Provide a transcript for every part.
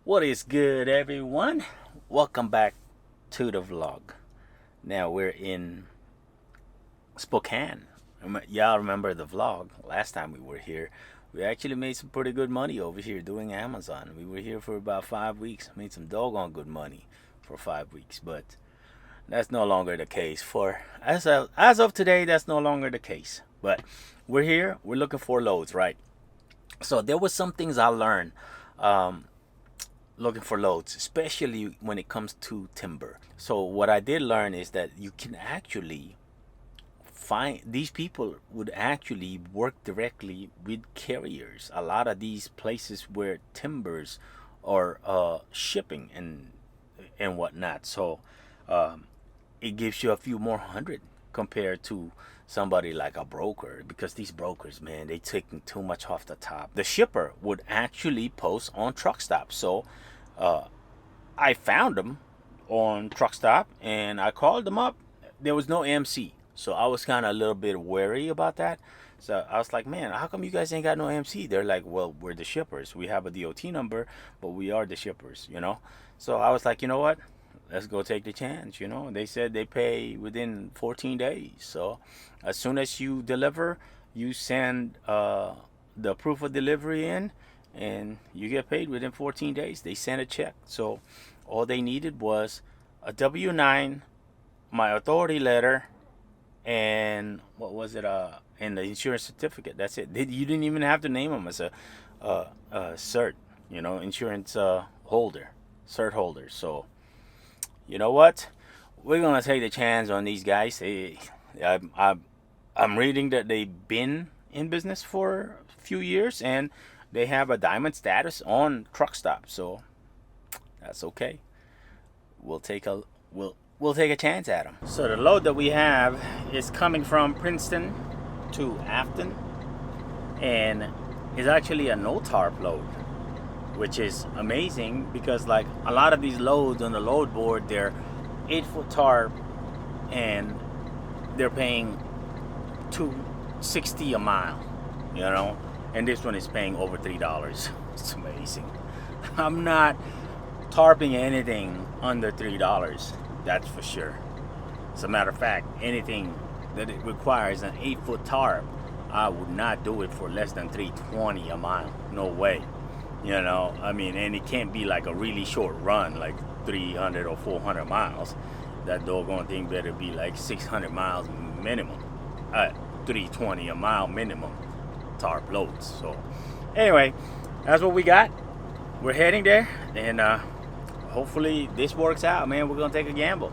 What is good, everyone? Welcome back to the vlog. Now we're in Spokane. Y'all remember the vlog? Last time we were here, we actually made some pretty good money over here doing Amazon. We were here for about 5 weeks. Made some doggone good money for 5 weeks, but that's no longer the case. For as of today, that's no longer the case. But we're here. We're looking for loads, right? So there was some things I learned. Looking for loads, especially when it comes to timber. So what I did learn is that you can actually find these people would actually work directly with carriers. A lot of these places where timbers are shipping and whatnot. So it gives you a few more hundred compared to somebody like a broker, because these brokers, man, they taking too much off the top. The shipper would actually post on truck stop. So I found them on truck stop and I called them up. There was no MC, so I was kind of a little bit wary about that. So I was like, man, how come you guys ain't got no MC? They're like, well, we're the shippers. We have a DOT number, but we are the shippers, you know. So I was like, you know what, let's go take the chance, you know. They said they pay within 14 days. So as soon as you deliver, you send the proof of delivery in and you get paid within 14 days. They sent a check. So all they needed was a W-9, my authority letter, and what was it? And the insurance certificate. That's it. You didn't even have to name them as a cert, you know, insurance holder, cert holder. So you know what? We're gonna take the chance on these guys. I'm reading that they've been in business for a few years and they have a diamond status on truck stop. So that's okay. We'll take a chance at them. So the load that we have is coming from Princeton to Afton, and is actually a no tarp load, which is amazing because like a lot of these loads on the load board, they're 8-foot tarp and they're paying $2.60 a mile, you know, and this one is paying over $3. It's amazing. I'm not tarping anything under $3, that's for sure. As a matter of fact, anything that it requires an 8-foot tarp, I would not do it for less than $3.20 a mile. No way. You know, I mean, and it can't be like a really short run, like 300 or 400 miles. That doggone thing better be like 600 miles minimum at $3.20 a mile minimum tarp loads. So anyway, that's what we got. We're heading there, and hopefully this works out, man. We're gonna take a gamble.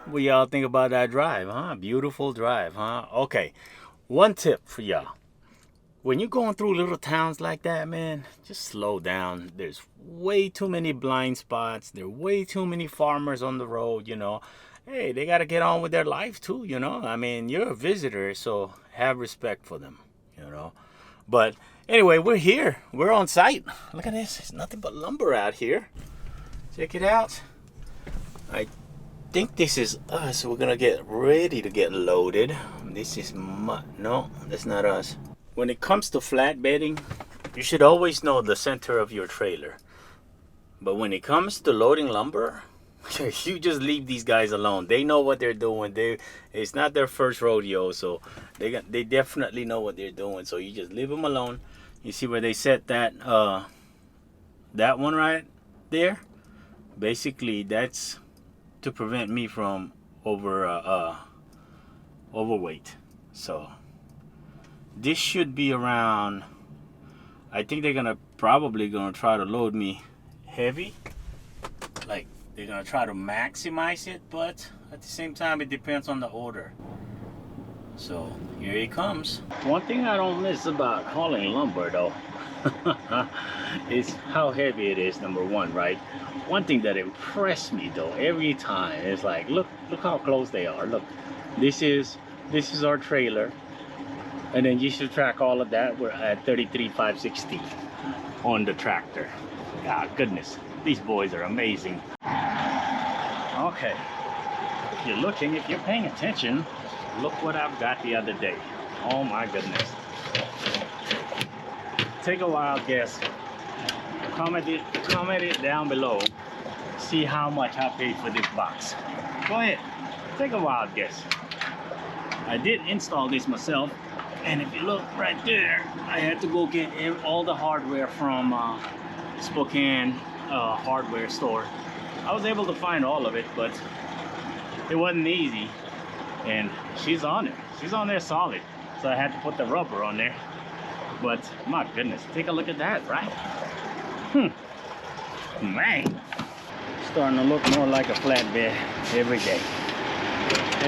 What y'all think about that drive, huh? Beautiful drive, huh? Okay, one tip for y'all. When you're going through little towns like that, man, just slow down. There's way too many blind spots. There are way too many farmers on the road, you know. Hey, they got to get on with their life too, you know. I mean, you're a visitor, so have respect for them, you know. But anyway, we're here. We're on site. Look at this. It's nothing but lumber out here. Check it out. I think this is us. We're gonna get ready to get loaded. This is no, that's not us. When it comes to flatbedding, you should always know the center of your trailer. But when it comes to loading lumber, you just leave these guys alone. They know what they're doing. It's not their first rodeo, so they definitely know what they're doing. So you just leave them alone. You see where they set that that one right there? Basically, that's to prevent me from overweight. So this should be around, I think they're probably gonna try to load me heavy. Like they're gonna try to maximize it, but at the same time it depends on the order. So here he comes. One thing I don't miss about hauling lumber though is how heavy it is, number one, right? One thing that impressed me though every time is like, look how close they are. Look, this is our trailer, and then you should track all of that. We're at 33,560 on the tractor. God goodness, these boys are amazing. Okay, if you're looking, if you're paying attention, look what I've got the other day. Oh my goodness. Take a wild guess. Comment it down below. See how much I paid for this box. Go ahead, take a wild guess. I did install this myself, and if you look right there, I had to go get all the hardware from Spokane hardware store. I was able to find all of it, but it wasn't easy. And she's on it. She's on there solid. So I had to put the rubber on there. But my goodness, take a look at that, right? Man, starting to look more like a flatbed every day.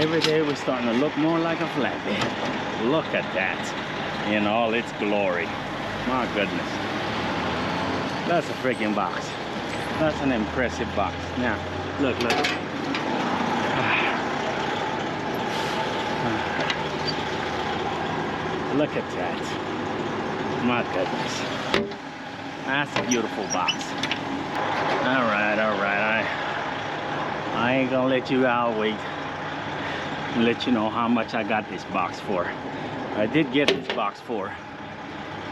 Every day we're starting to look more like a flatbed. Look at that in all its glory. My goodness. That's a freaking box. That's an impressive box. Now, look. Look at that. My goodness. That's a beautiful box. All right. I ain't gonna let you outwait and let you know how much I got this box for. I did get this box for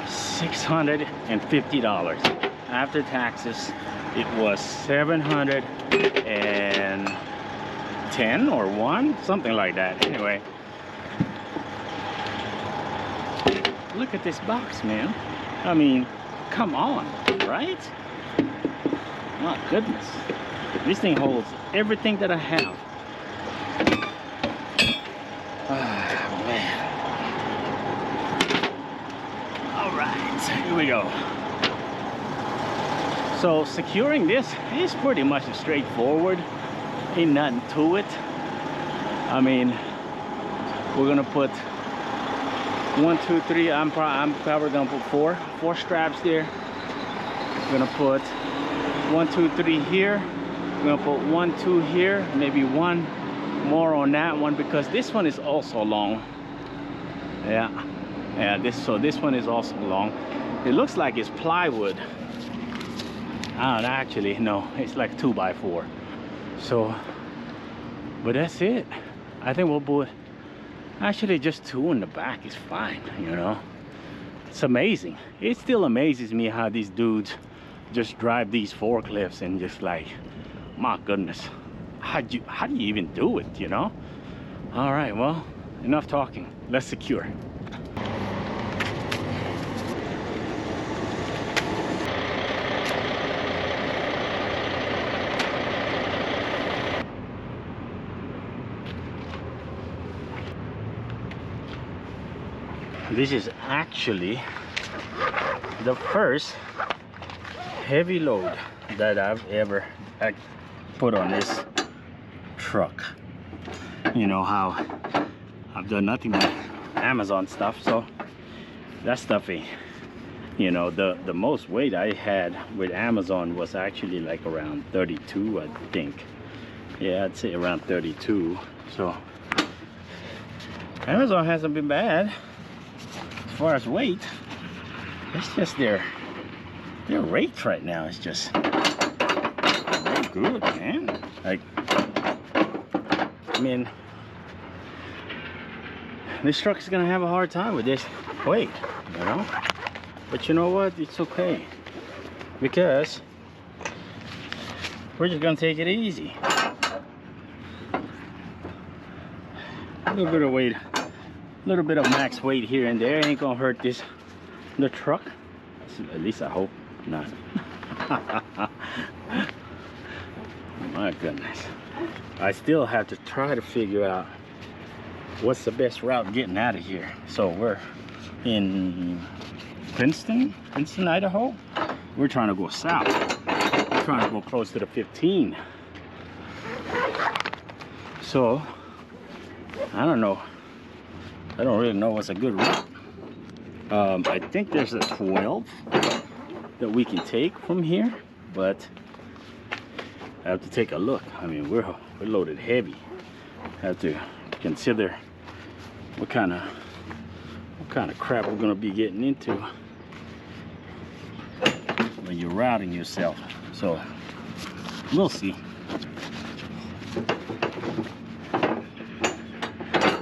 $650. After taxes, it was $710 or $1, something like that. Anyway, look at this box, man. I mean, come on, right? My goodness. This thing holds everything that I have. Oh, man. All right, here we go. So securing this is pretty much straightforward. Ain't nothing to it. I mean, we're gonna put 1, 2, 3. I'm probably gonna put four straps there. We're gonna put 1, 2, 3 here. We're gonna put 1, 2 here, maybe one more on that one, because this one is also long. Yeah, this one is also long. It looks like it's plywood. I don't know, actually no, it's like 2x4. So, but that's it. I think we'll put actually just 2 in the back is fine, you know. It's amazing. It still amazes me how these dudes just drive these forklifts and just like, my goodness, how do you even do it, you know? All right, well, enough talking. Let's secure. This is actually the first heavy load that I've ever put on this truck. You know how I've done nothing but Amazon stuff, so that stuff ain't, you know, the most weight I had with Amazon was actually like around 32, I think. Yeah, I'd say around 32. So Amazon hasn't been bad as far as weight. It's just their rates right now is just very good, man. Like, I mean, this truck is gonna have a hard time with this weight, you know. But you know what? It's okay, because we're just gonna take it easy. A little bit of weight, a little bit of max weight here and there ain't gonna hurt the truck. At least I hope not. My goodness. I still have to try to figure out what's the best route getting out of here. So we're in Princeton, Idaho. We're trying to go south. We're trying to go close to the 15. So I don't know. I don't really know what's a good route. I think there's a 12 that we can take from here, but I have to take a look. I mean, we're loaded heavy. I have to consider what kind of crap we're gonna be getting into when you're routing yourself. So we'll see.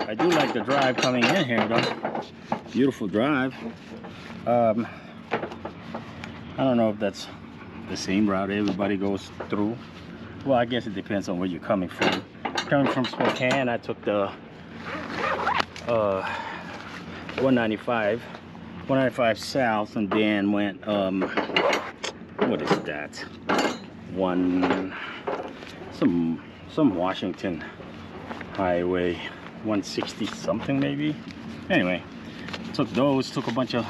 I do like the drive coming in here though. Beautiful drive. I don't know if that's the same route everybody goes through. Well, I guess it depends on where you're coming from. Coming from Spokane, I took the 195 south, and then went what is that? Some Washington highway, 160 something maybe. Anyway, took those, took a bunch of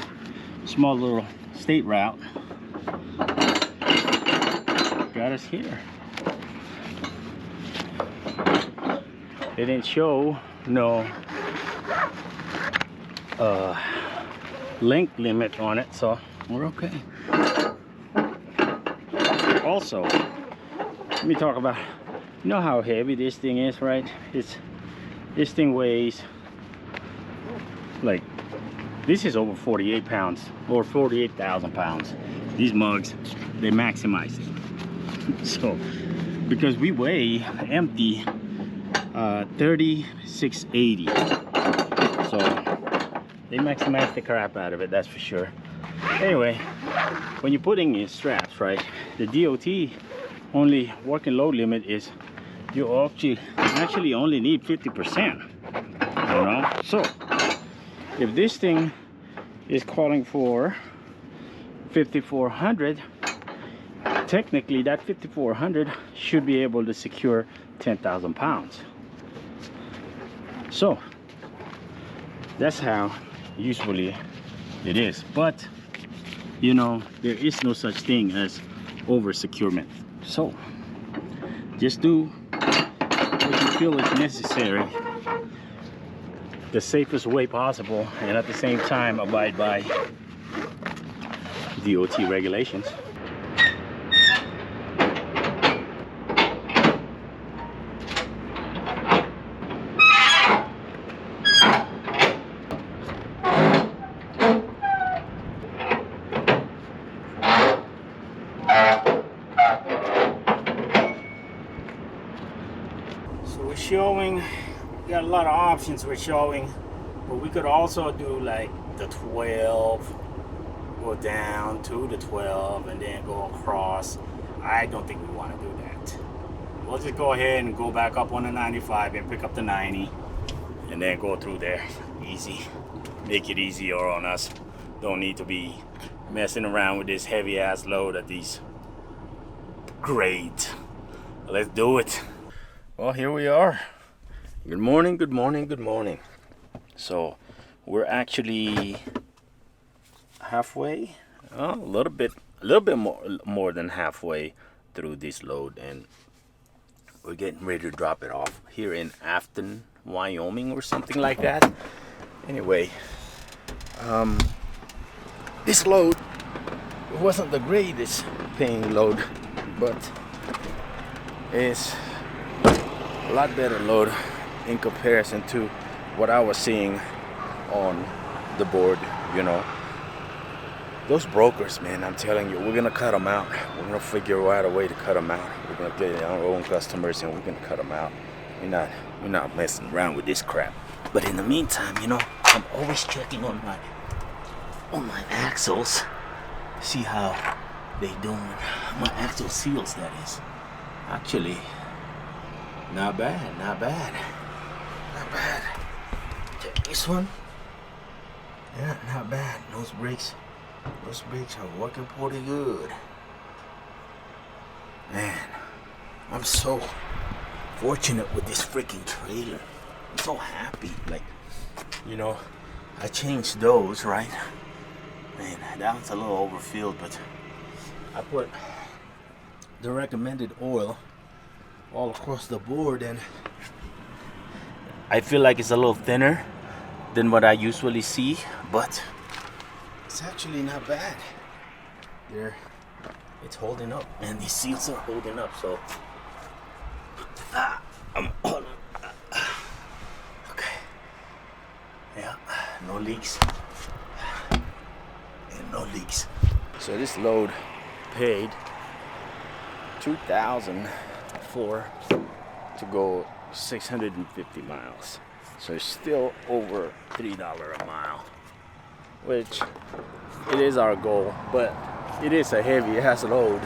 small little state route, got us here. They didn't show no length limit on it, so we're okay. Also, let me talk about, you know how heavy this thing is, right? This thing weighs like, this is over 48 pounds or 48,000 pounds. These mugs, they maximize it. So because we weigh empty 3680, so they maximize the crap out of it, that's for sure. Anyway, when you're putting in straps, right, the DOT only working load limit is you actually only need 50%, you know. So if this thing is calling for 5,400, technically that 5,400 should be able to secure 10,000 pounds. So that's how usually it is. But you know, there is no such thing as over securement. So just do what you feel is necessary, the safest way possible, and at the same time abide by DOT regulations. So we're showing, we got a lot of options we're showing, but we could also do like the 12, go down to the 12 and then go across. I don't think we want to do that. We'll just go ahead and go back up on the 95 and pick up the 90 and then go through there. Easy. Make it easier on us. Don't need to be messing around with this heavy ass load at these. Great. Let's do it. Well, here we are. Good morning, good morning, good morning. So we're actually halfway, a little bit more than halfway through this load, and we're getting ready to drop it off here in Afton, Wyoming, or something like that. Anyway, this load wasn't the greatest paying load, but it's a lot better load in comparison to what I was seeing on the board, you know. Those brokers, man, I'm telling you, we're gonna cut them out. We're gonna figure out a way to cut them out. We're gonna get our own customers and we're gonna cut them out. We're not messing around with this crap. But in the meantime, you know, I'm always checking on my axles, see how they doing. My axle seals, that is. Actually, not bad, not bad, not bad. Check this one. Yeah, not bad. Nose brakes Those brakes are working pretty good. Man, I'm so fortunate with this freaking trailer. I'm so happy. Like, you know, I changed those, right? Man, that one's a little overfilled, but I put the recommended oil all across the board, and I feel like it's a little thinner than what I usually see, but it's actually not bad. It's holding up, and these seals are holding up, so I'm hold on. Okay. Yeah, no leaks. And no leaks. So this load paid $2,000 to go 650 miles. So it's still over $3 a mile, which it is our goal, but it is a heavy ass load,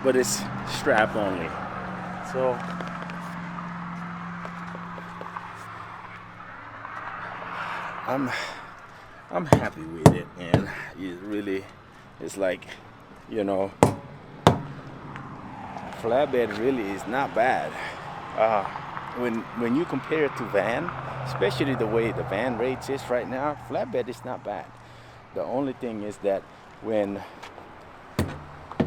but it's strap only. So I'm happy with it, and it really is like, you know, flatbed really is not bad. When you compare it to van, especially the way the van rates is right now, flatbed is not bad. The only thing is that when it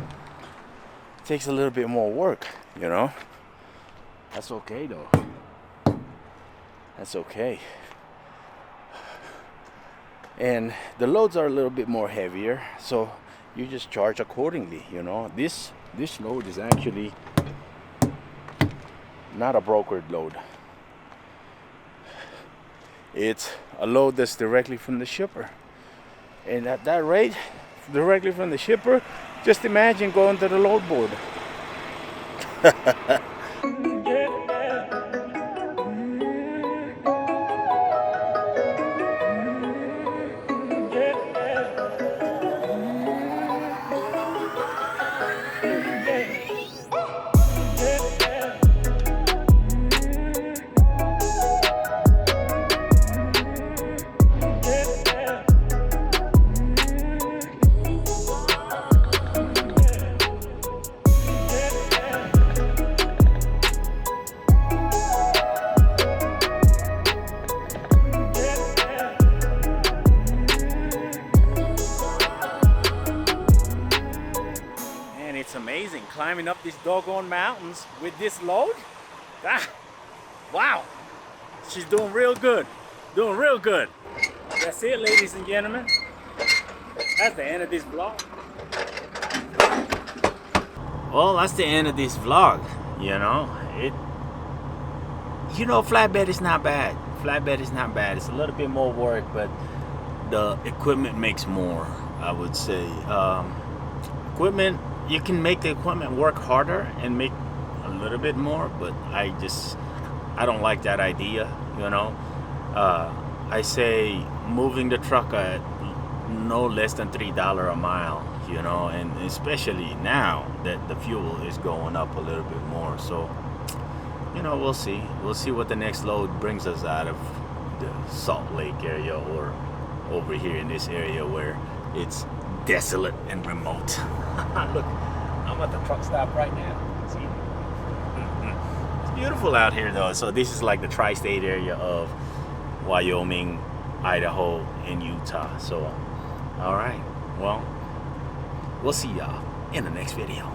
takes a little bit more work, you know, that's okay though. That's okay. And the loads are a little bit more heavier, so you just charge accordingly, you know. This load is actually not a brokered load. It's a load that's directly from the shipper. And at that rate, directly from the shipper, just imagine going to the load board. It's amazing climbing up these doggone mountains with this load. Wow, she's doing real good, doing real good. That's it, ladies and gentlemen. That's the end of this vlog. Well, that's the end of this vlog. You know, flatbed is not bad. Flatbed is not bad. It's a little bit more work, but the equipment makes more, I would say. Equipment, you can make the equipment work harder and make a little bit more, but I don't like that idea, you know. I say moving the truck at no less than $3 a mile, you know, and especially now that the fuel is going up a little bit more. So, you know, we'll see what the next load brings us out of the Salt Lake area or over here in this area where it's desolate and remote. Look, I'm at the truck stop right now. See? It's beautiful out here though. So this is like the tri-state area of Wyoming, Idaho, and Utah. So, all right. Well, we'll see y'all in the next video.